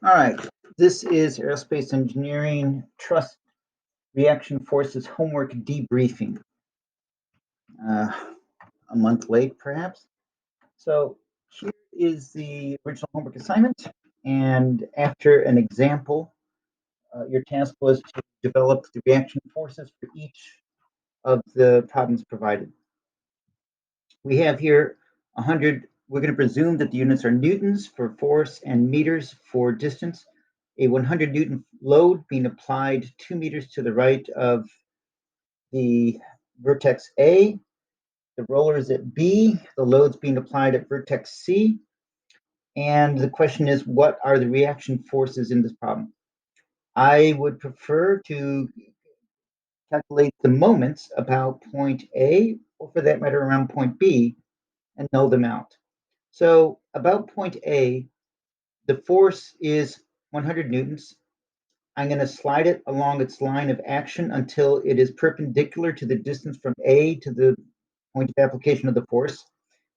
All right, this is Aerospace Engineering Truss Reaction Forces Homework Debriefing. A month late, perhaps. So here is the original homework assignment, and after an example, your task was to develop the reaction forces for each of the problems provided. We have here 100. We're going to presume that the units are newtons for force and meters for distance. A 100 Newton load being applied 2 meters to the right of the vertex A. The roller is at B. The load's being applied at vertex C. And the question is, what are the reaction forces in this problem? I would prefer to calculate the moments about point A, or for that matter, around point B, and null them out. So about point A, the force is 100 newtons. I'm going to slide it along its line of action until it is perpendicular to the distance from A to the point of application of the force.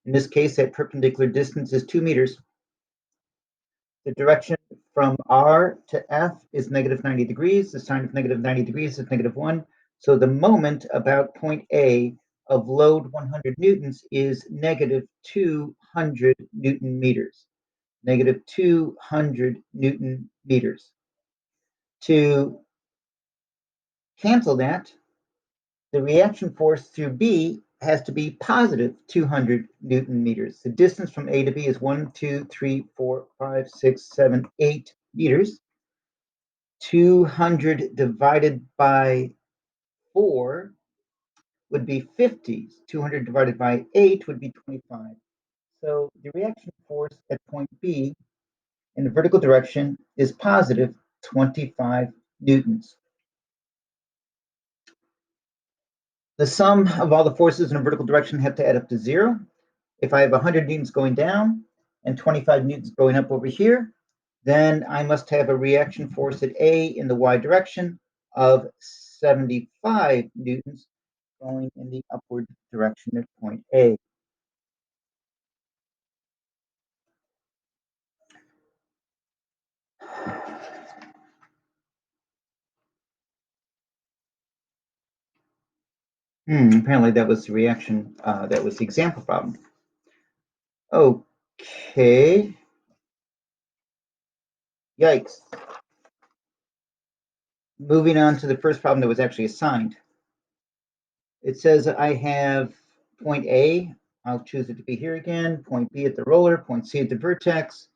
In this case, that perpendicular distance is 2 meters. The direction from R to F is negative 90 degrees. The sine of negative 90 degrees is negative 1. So the moment about point A of load 100 newtons is negative 200 Newton meters. Negative 200 Newton meters. To cancel that, the reaction force through B has to be positive 200 Newton meters. The distance from A to B is 1, 2, 3, 4, 5, 6, 7, 8 meters. 200 divided by 4 would be 50. 200 divided by 8 would be 25. So the reaction force at point B in the vertical direction is positive 25 newtons. The sum of all the forces in a vertical direction have to add up to 0. If I have 100 newtons going down and 25 newtons going up over here, then I must have a reaction force at A in the y direction of 75 newtons going in the upward direction at point A. Apparently that was the reaction, that was the example problem. Okay. Yikes. Moving on to the first problem that was actually assigned. It says I have point A, I'll choose it to be here again, point B at the roller, point C at the vertex.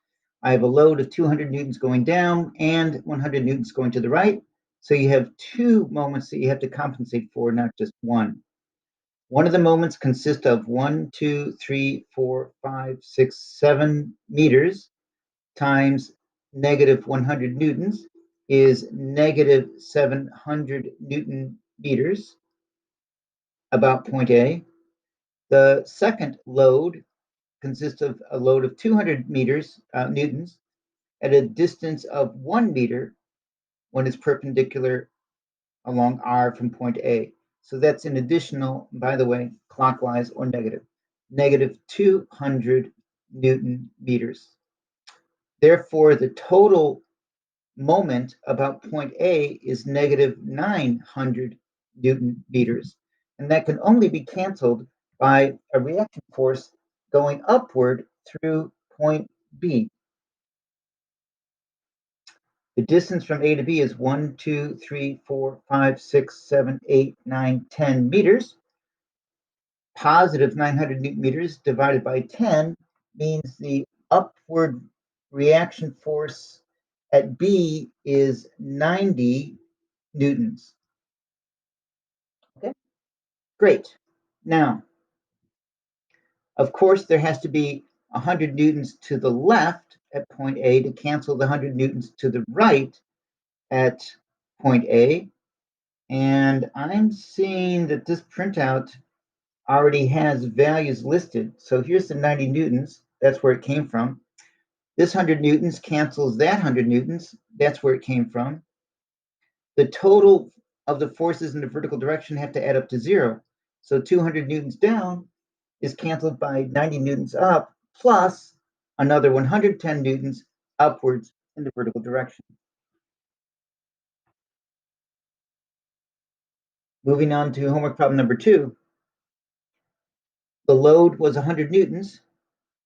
I have a load of 200 newtons going down and 100 newtons going to the right. So you have two moments that you have to compensate for, not just one. One of the moments consists of 1, 2, 3, 4, 5, 6, 7 meters times negative 100 newtons is negative 700 Newton meters about point A. The second load consists of a load of 200 newtons at a distance of 1 meter when it's perpendicular along R from point A. So that's an additional, by the way, clockwise or negative 200 Newton meters. Therefore, the total moment about point A is negative 900 Newton meters. And that can only be canceled by a reaction force going upward through point B. The distance from A to B is 1, 2, 3, 4, 5, 6, 7, 8, 9, 10 meters. Positive 900 Newton meters divided by 10 means the upward reaction force at B is 90 newtons. Okay, great. Now, of course, there has to be 100 newtons to the left at point A to cancel the 100 newtons to the right at point A. And I'm seeing that this printout already has values listed. So here's the 90 newtons. That's where it came from. This 100 newtons cancels that 100 newtons. That's where it came from. The total of the forces in the vertical direction have to add up to 0. So 200 newtons down is canceled by 90 newtons up plus another 110 newtons upwards in the vertical direction. Moving on to homework problem number 2. The load was 100 newtons.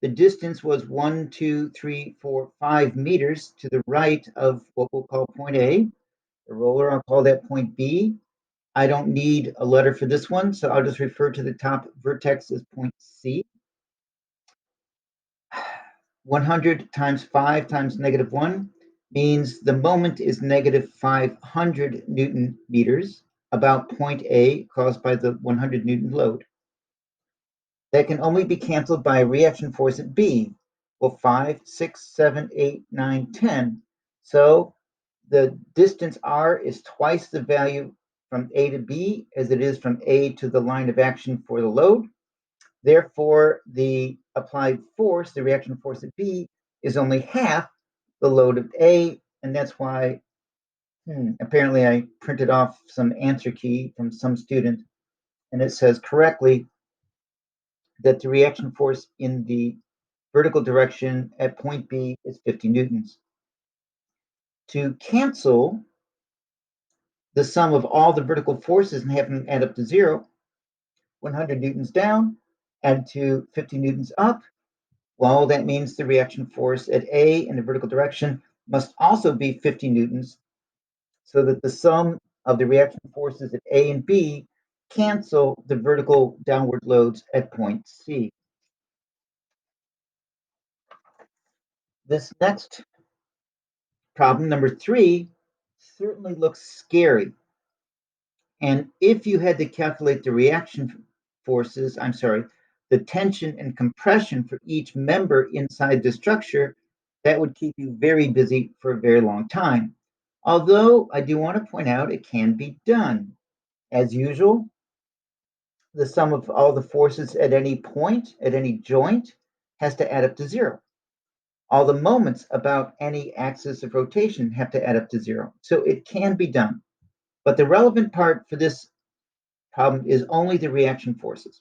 The distance was 1, 2, 3, 4, 5 meters to the right of what we'll call point A. The roller, I'll call that point B. I don't need a letter for this one, so I'll just refer to the top vertex as point C. 100 times 5 times negative 1 means the moment is negative 500 Newton meters about point A caused by the 100 Newton load. That can only be canceled by a reaction force at B. Well, 5, 6, 7, 8, 9, 10. So the distance R is twice the value from A to B as it is from A to the line of action for the load. Therefore, the applied force, the reaction force at B, is only half the load of A, and that's why apparently I printed off some answer key from some student, and it says correctly that the reaction force in the vertical direction at point B is 50 newtons. To cancel the sum of all the vertical forces and have them add up to 0, 100 newtons down, add to 50 newtons up, well, that means the reaction force at A in the vertical direction must also be 50 newtons, so that the sum of the reaction forces at A and B cancel the vertical downward loads at point C. This next problem, number 3, certainly looks scary. And if you had to calculate the reaction forces, the tension and compression for each member inside the structure, that would keep you very busy for a very long time. Although I do want to point out it can be done. As usual, the sum of all the forces at any point, at any joint, has to add up to 0. All the moments about any axis of rotation have to add up to 0. So it can be done. But the relevant part for this problem is only the reaction forces.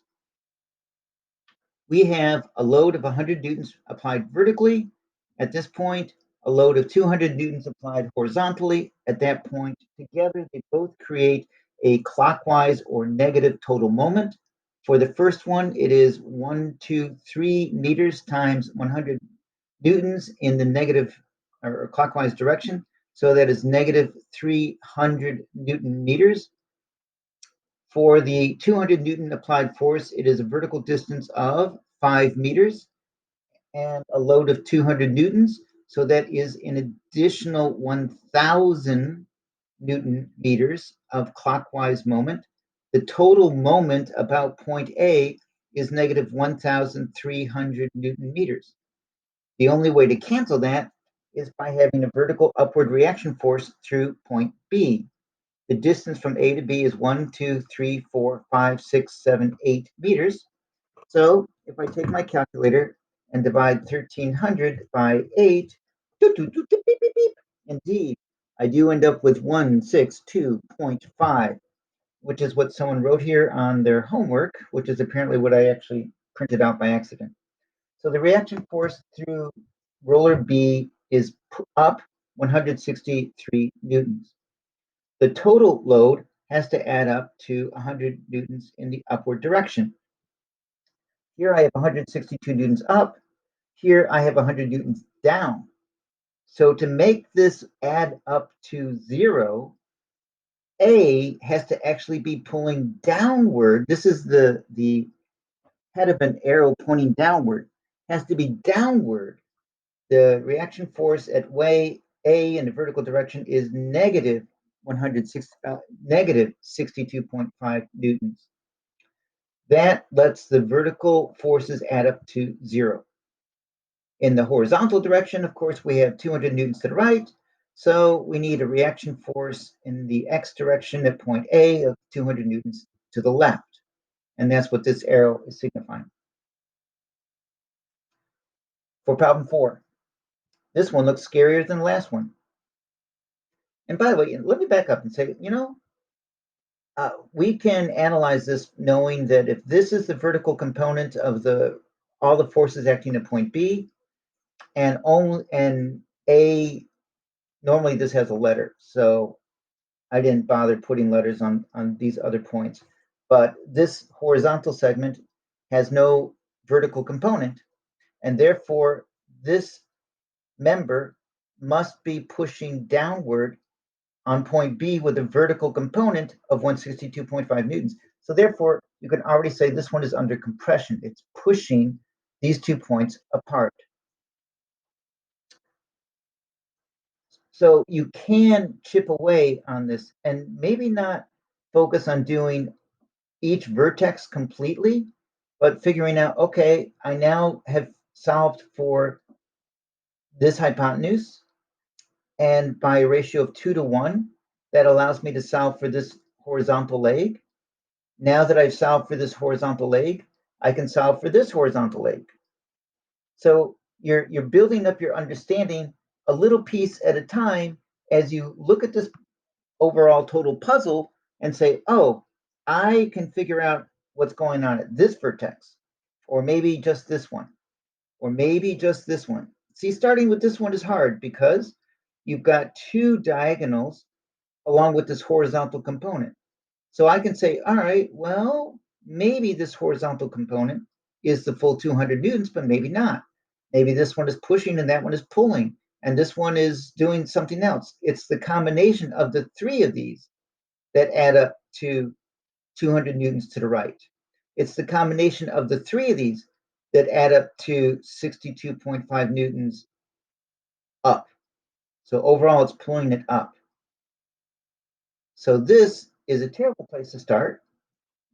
We have a load of 100 newtons applied vertically. At this point, a load of 200 newtons applied horizontally. At that point, together, they both create a clockwise or negative total moment. For the first one, it is 1, 2, 3 meters times 100 newtons in the negative or clockwise direction. So that is negative 300 Newton meters. For the 200 Newton applied force, it is a vertical distance of 5 meters and a load of 200 newtons. So that is an additional 1,000 Newton meters of clockwise moment. The total moment about point A is negative 1,300 Newton meters. The only way to cancel that is by having a vertical upward reaction force through point B. The distance from A to B is 1, 2, 3, 4, 5, 6, 7, 8 meters. So if I take my calculator and divide 1,300 by 8, beep, beep, beep, indeed, I do end up with 162.5, which is what someone wrote here on their homework, which is apparently what I actually printed out by accident. So the reaction force through roller B is up 163 newtons. The total load has to add up to 100 newtons in the upward direction. Here I have 162 newtons up. Here I have 100 newtons down. So to make this add up to 0, A has to actually be pulling downward. This is the head of an arrow pointing downward. Has to be downward. The reaction force at way A in the vertical direction is negative 62.5 newtons. That lets the vertical forces add up to 0. In the horizontal direction, of course, we have 200 newtons to the right, so we need a reaction force in the x direction at point A of 200 newtons to the left, and that's what this arrow is signifying. For problem 4, this one looks scarier than the last one. And by the way, let me back up and say, we can analyze this knowing that if this is the vertical component of all the forces acting at point B, and A Normally this has a letter, so I didn't bother putting letters on these other points. But this horizontal segment has no vertical component, and therefore this member must be pushing downward on point B with a vertical component of 162.5 newtons. So therefore, you can already say this one is under compression. It's pushing these 2 points apart. So you can chip away on this and maybe not focus on doing each vertex completely, but figuring out, okay, I now have solved for this hypotenuse, and by a ratio of 2 to 1, that allows me to solve for this horizontal leg. Now that I've solved for this horizontal leg, I can solve for this horizontal leg. So you're building up your understanding a little piece at a time as you look at this overall total puzzle and say, oh, I can figure out what's going on at this vertex, or maybe just this one, or maybe just this one. See, starting with this one is hard because you've got two diagonals along with this horizontal component. So I can say, all right, well, maybe this horizontal component is the full 200 newtons, but maybe not. Maybe this one is pushing and that one is pulling, and this one is doing something else. It's the combination of the three of these that add up to 200 newtons to the right. It's the combination of the three of these that add up to 62.5 newtons up. So overall, it's pulling it up. So this is a terrible place to start.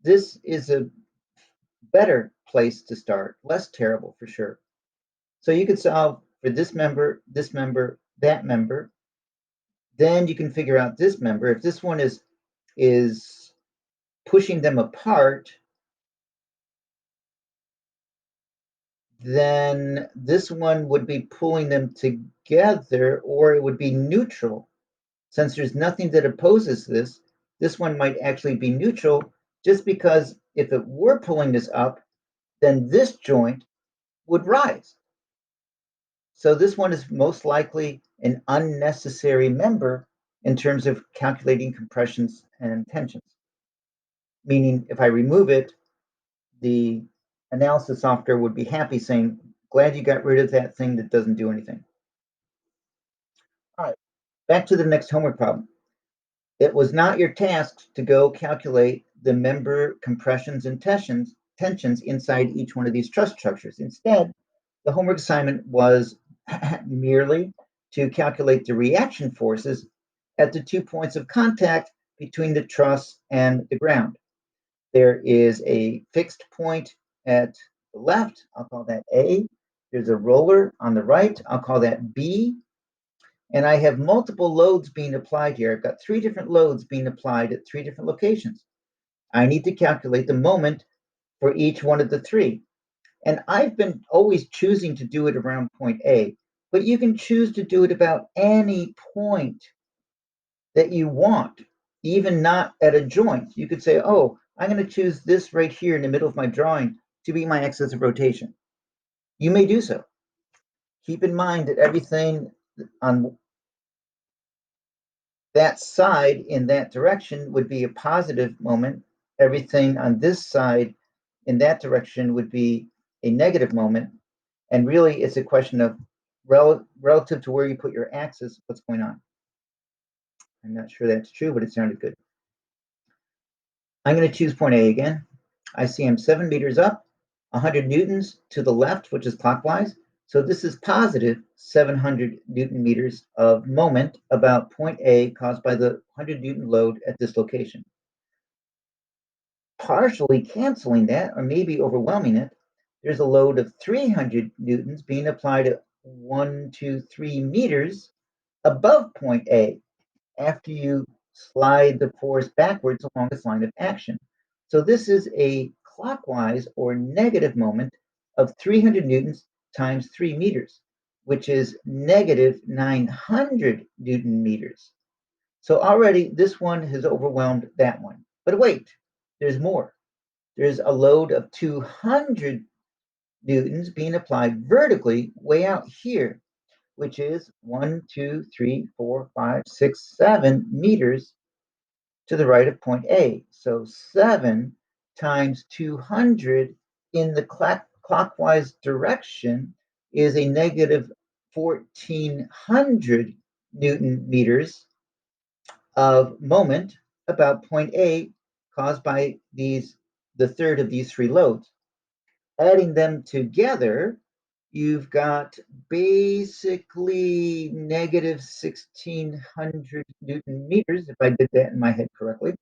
This is a better place to start, less terrible for sure. So you could solve for this member, that member. Then you can figure out this member. If this one is pushing them apart, then this one would be pulling them together, or it would be neutral. Since there's nothing that opposes this one might actually be neutral, just because if it were pulling this up, then this joint would rise. So this one is most likely an unnecessary member in terms of calculating compressions and tensions. Meaning, if I remove it, the analysis software would be happy saying, glad you got rid of that thing that doesn't do anything. All right, back to the next homework problem. It was not your task to go calculate the member compressions and tensions inside each one of these truss structures. Instead, the homework assignment was merely to calculate the reaction forces at the 2 points of contact between the truss and the ground. There is a fixed point at the left, I'll call that A. There's a roller on the right, I'll call that B. And I have multiple loads being applied here. I've got 3 different loads being applied at 3 different locations. I need to calculate the moment for each one of the 3. And I've been always choosing to do it around point A, but you can choose to do it about any point that you want, even not at a joint. You could say, oh, I'm going to choose this right here in the middle of my drawing to be my axis of rotation. You may do so. Keep in mind that everything on that side in that direction would be a positive moment. Everything on this side in that direction would be a negative moment. And really, it's a question of relative to where you put your axis, what's going on. I'm not sure that's true, but it sounded good. I'm going to choose point A again. I see I'm 7 meters up, 100 newtons to the left, which is clockwise. So this is positive 700 Newton meters of moment about point A caused by the 100 Newton load at this location. Partially canceling that, or maybe overwhelming it, there's a load of 300 newtons being applied at 1, 2, 3 meters above point A after you slide the force backwards along its line of action. So this is a clockwise or negative moment of 300 newtons times 3 meters, which is negative 900 Newton meters. So already this one has overwhelmed that one. But wait, there's more. There's a load of 200 newtons being applied vertically way out here. which is 1, 2, 3, 4, 5, 6, 7 meters to the right of point A. So 7 times 200 in the clockwise direction is a negative 1400 Newton meters of moment about point A caused by the third of these three loads. Adding them together, you've got basically negative 1600 Newton meters, if I did that in my head correctly.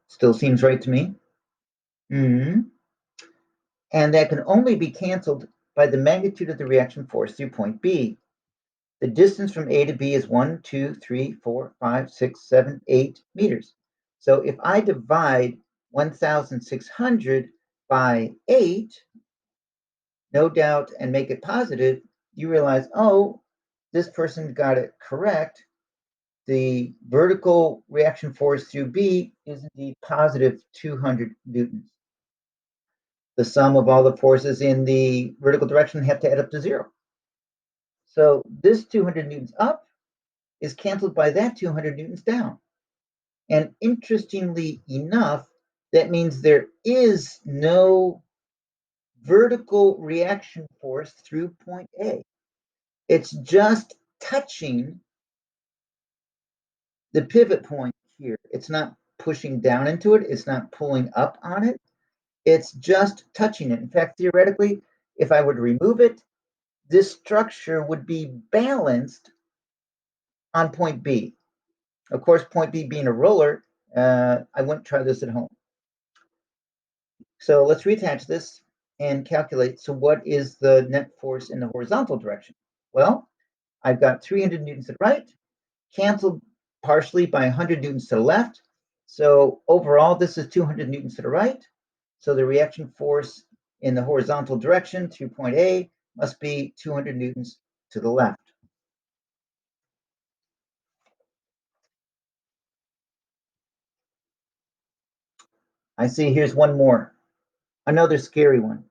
Still seems right to me. Mm-hmm. And that can only be canceled by the magnitude of the reaction force through point B. The distance from A to B is 1, 2, 3, 4, 5, 6, 7, 8 meters. So if I divide 1,600 by 8, no doubt, and make it positive, you realize, oh, this person got it correct. The vertical reaction force through B is indeed positive 200 newtons. The sum of all the forces in the vertical direction have to add up to 0. So this 200 newtons up is canceled by that 200 newtons down. And interestingly enough, that means there is no vertical reaction force through point A. It's just touching the pivot point here. It's not pushing down into it. It's not pulling up on it. It's just touching it. In fact, theoretically, if I were to remove it, this structure would be balanced on point B. Of course, point B being a roller, I wouldn't try this at home. So let's reattach this and calculate. So what is the net force in the horizontal direction? Well, I've got 300 newtons to the right, canceled partially by 100 newtons to the left. So overall, this is 200 newtons to the right. So the reaction force in the horizontal direction through point A must be 200 newtons to the left. I see here's one more, another scary one.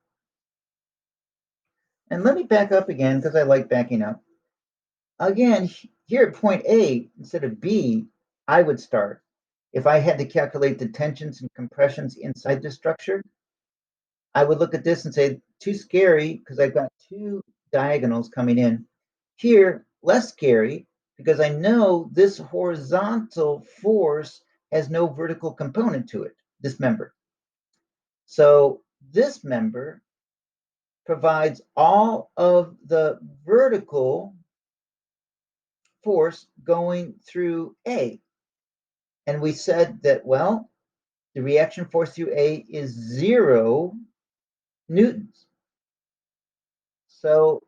And let me back up again because I like backing up. Again, here at point A, instead of B, I would start. If I had to calculate the tensions and compressions inside the structure, I would look at this and say, too scary because I've got two diagonals coming in. Here, less scary because I know this horizontal force has no vertical component to it, this member. So this member provides all of the vertical force going through A. And we said that, well, the reaction force through A is 0 newtons. So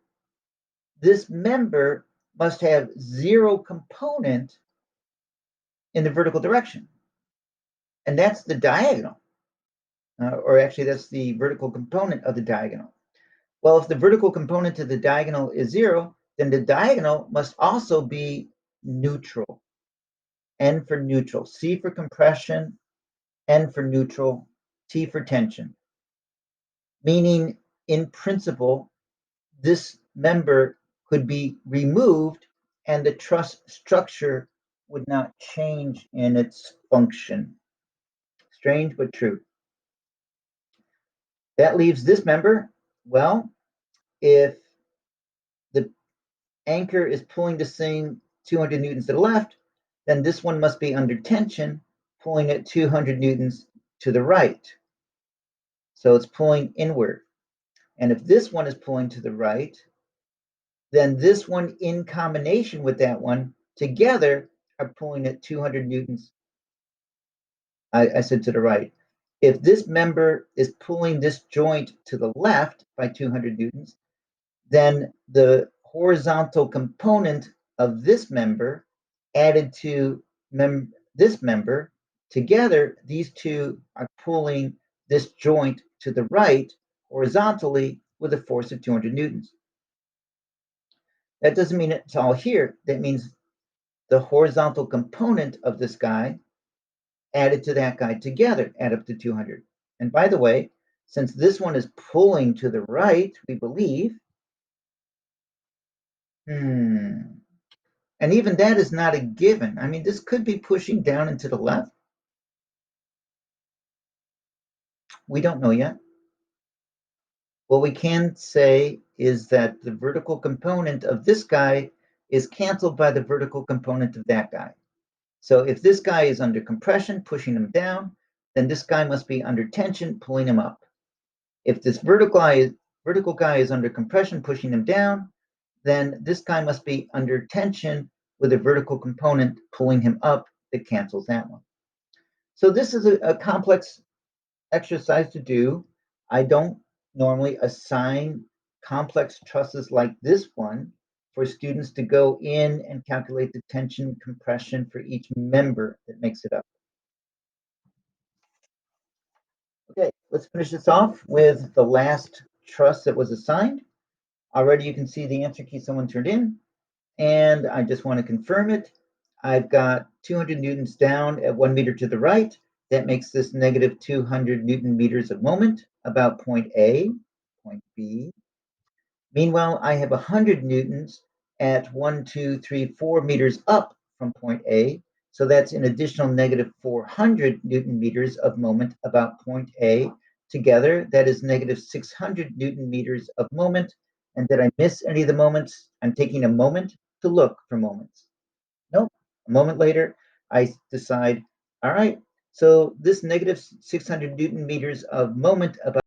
this member must have 0 component in the vertical direction. And that's the diagonal. Or actually, that's the vertical component of the diagonal. Well, if the vertical component to the diagonal is 0, then the diagonal must also be neutral. N for neutral, C for compression, N for neutral, T for tension. Meaning, in principle, this member could be removed and the truss structure would not change in its function. Strange but true. That leaves this member. Well, if the anchor is pulling this thing 200 newtons to the left, then this one must be under tension, pulling it 200 newtons to the right. So it's pulling inward. And if this one is pulling to the right, then this one in combination with that one together are pulling at 200 newtons. I said to the right. If this member is pulling this joint to the left by 200 newtons, then the horizontal component of this member added to this member, together, these two are pulling this joint to the right horizontally with a force of 200 newtons. That doesn't mean it's all here. That means the horizontal component of this guy added to that guy together add up to 200. And by the way, Since this one is pulling to the right, we believe, and even that is not a given. I mean, this could be pushing down and to the left. We don't know yet. What we can say is that the vertical component of this guy is canceled by the vertical component of that guy. So if this guy is under compression, pushing him down, then this guy must be under tension, pulling him up. If this vertical guy is under compression, pushing him down, then this guy must be under tension with a vertical component pulling him up that cancels that one. So this is a complex exercise to do. I don't normally assign complex trusses like this one for students to go in and calculate the tension compression for each member that makes it up. Okay, let's finish this off with the last truss that was assigned. Already you can see the answer key someone turned in, and I just want to confirm it. I've got 200 newtons down at 1 meter to the right. That makes this negative 200 Newton meters of moment about point A, point B. Meanwhile, I have 100 newtons at 1, 2, 3, 4 meters up from point A. So that's an additional negative 400 Newton meters of moment about point A. Together, that is negative 600 Newton meters of moment. And did I miss any of the moments? I'm taking a moment to look for moments. Nope. A moment later, I decide, all right, so this negative 600 Newton meters of moment about